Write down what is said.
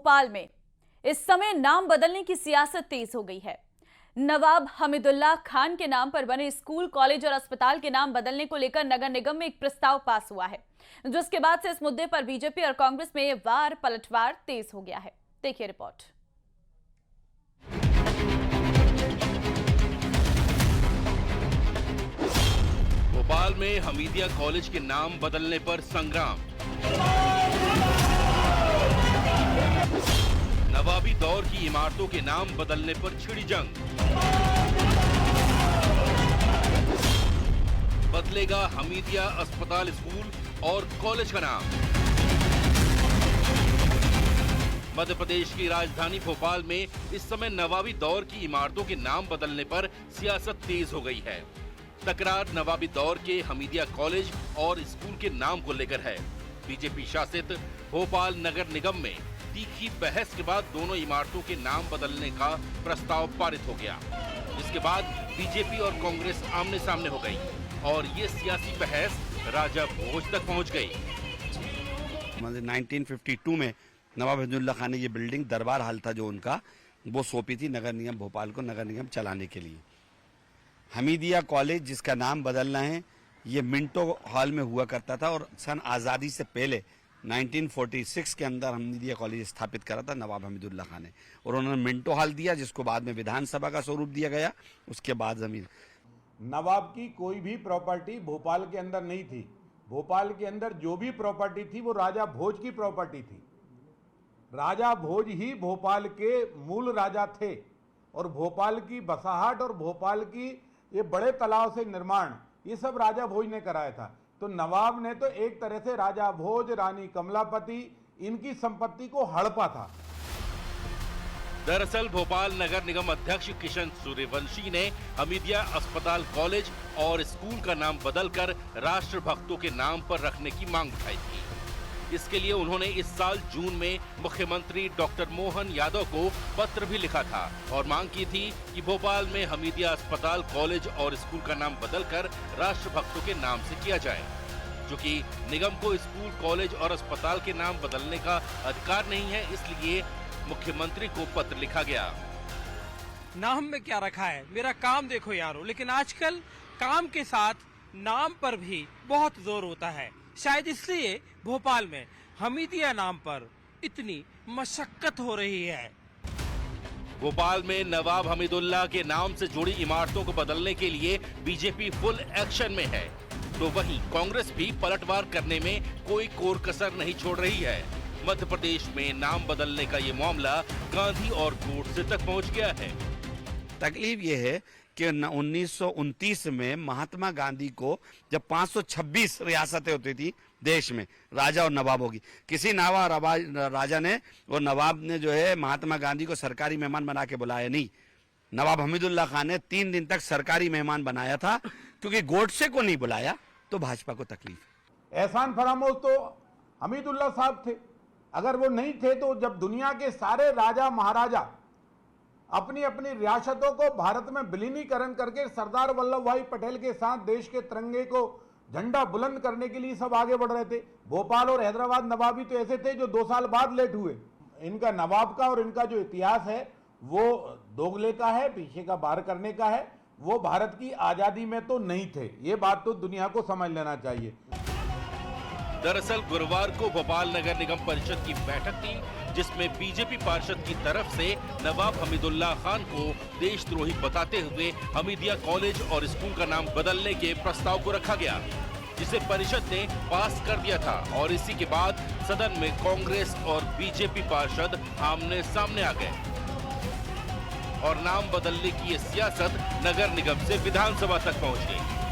भोपाल में इस समय नाम बदलने की सियासत तेज हो गई है। नवाब हमीदुल्लाह खान के नाम पर बने स्कूल, कॉलेज और अस्पताल के नाम बदलने को लेकर नगर निगम में एक प्रस्ताव पास हुआ है, जिसके बाद से इस मुद्दे पर बीजेपी और कांग्रेस में वार पलटवार तेज हो गया है। देखिए रिपोर्ट। भोपाल में हमीदिया कॉलेज के नाम बदलने पर संग्राम। नवाबी दौर की इमारतों के नाम बदलने पर छिड़ी जंग। बदलेगा हमीदिया अस्पताल, स्कूल और कॉलेज का नाम। मध्य प्रदेश की राजधानी भोपाल में इस समय नवाबी दौर की इमारतों के नाम बदलने पर सियासत तेज हो गई है। तकरार नवाबी दौर के हमीदिया कॉलेज और स्कूल के नाम को लेकर है। बीजेपी शासित भोपाल नगर निगम में तीखी बहस के बाद दोनों इमारतों के नाम बदलने का प्रस्ताव पारित हो गया, जिसके बाद बीजेपी और कांग्रेस आमने सामने हो गई और ये सियासी बहस राजा भोज तक पहुंच गई। 1952 में नवाब हमीदुल्लाह खान ने ये बिल्डिंग दरबार हाल था जो उनका, वो सौंपी थी नगर निगम भोपाल को, नगर निगम चलाने के लिए। हमीदिया कॉलेज जिसका नाम बदलना है, ये मिंटो हॉल में हुआ करता था और सन आज़ादी से पहले 1946 के अंदर हमीदिया कॉलेज स्थापित करा था नवाब हमीदुल्लाह खान ने, और उन्होंने मिंटो हॉल दिया जिसको बाद में विधानसभा का स्वरूप दिया गया। उसके बाद जमीन नवाब की कोई भी प्रॉपर्टी भोपाल के अंदर नहीं थी। भोपाल के अंदर जो भी प्रॉपर्टी थी वो राजा भोज की प्रॉपर्टी थी। राजा भोज ही भोपाल के मूल राजा थे और भोपाल की बसाहट और भोपाल की ये बड़े तालाब से निर्माण ये सब राजा भोज ने कराया था। तो नवाब ने तो एक तरह से राजा भोज, रानी कमलापति, इनकी संपत्ति को हड़पा था। दरअसल भोपाल नगर निगम अध्यक्ष किशन सूर्यवंशी ने हमीदिया अस्पताल, कॉलेज और स्कूल का नाम बदलकर राष्ट्रभक्तों के नाम पर रखने की मांग उठाई थी। इसके लिए उन्होंने इस साल जून में मुख्यमंत्री डॉक्टर मोहन यादव को पत्र भी लिखा था और मांग की थी कि भोपाल में हमीदिया अस्पताल, कॉलेज और स्कूल का नाम बदलकर राष्ट्रभक्तों के नाम से किया जाए। क्योंकि निगम को स्कूल, कॉलेज और अस्पताल के नाम बदलने का अधिकार नहीं है, इसलिए मुख्यमंत्री को पत्र लिखा गया। नाम में क्या रखा है, मेरा काम देखो यारो। लेकिन आजकल काम के साथ नाम पर भी बहुत जोर होता है। शायद इसलिए भोपाल में हमीदिया नाम पर इतनी मशक्कत हो रही है। भोपाल में नवाब हमीदुल्लाह के नाम से जुड़ी इमारतों को बदलने के लिए बीजेपी फुल एक्शन में है, तो वहीं कांग्रेस भी पलटवार करने में कोई कोर कसर नहीं छोड़ रही है। मध्य प्रदेश में नाम बदलने का ये मामला गांधी और गोडसे तक पहुंच गया है। तकलीफ ये है कि 1929 में महात्मा गांधी को जब 526 रियासतें होती थी देश में राजा और नवाबों की, किसी राजा ने और नवाब ने जो है महात्मा गांधी को सरकारी मेहमान बना के बुलाया नहीं। नवाब हमीदुल्लाह खान ने 3 दिन तक सरकारी मेहमान बनाया था, क्योंकि गोडसे को नहीं बुलाया तो भाजपा को तकलीफ। एहसान फरामोश तो हमीदुल्लाह साहब थे। अगर वो नहीं थे तो जब दुनिया के सारे राजा महाराजा अपनी अपनी रियासतों को भारत में विलीनीकरण करके सरदार वल्लभ भाई पटेल के साथ देश के तिरंगे को झंडा बुलंद करने के लिए सब आगे बढ़ रहे थे। भोपाल और हैदराबाद नवाबी तो ऐसे थे जो 2 साल बाद लेट हुए। इनका नवाब का और इनका जो इतिहास है वो दोगले का है, पीछे का बाहर करने का है। वो भारत की आजादी में तो नहीं थे, ये बात तो दुनिया को समझ लेना चाहिए। दरअसल गुरुवार को भोपाल नगर निगम परिषद की बैठक थी, जिसमें बीजेपी पार्षद की तरफ से नवाब हमीदुल्लाह खान को देशद्रोही बताते हुए हमीदिया कॉलेज और स्कूल का नाम बदलने के प्रस्ताव को रखा गया, जिसे परिषद ने पास कर दिया था। और इसी के बाद सदन में कांग्रेस और बीजेपी पार्षद आमने सामने आ गए और नाम बदलने की ये सियासत नगर निगम से विधानसभा तक पहुंच गई।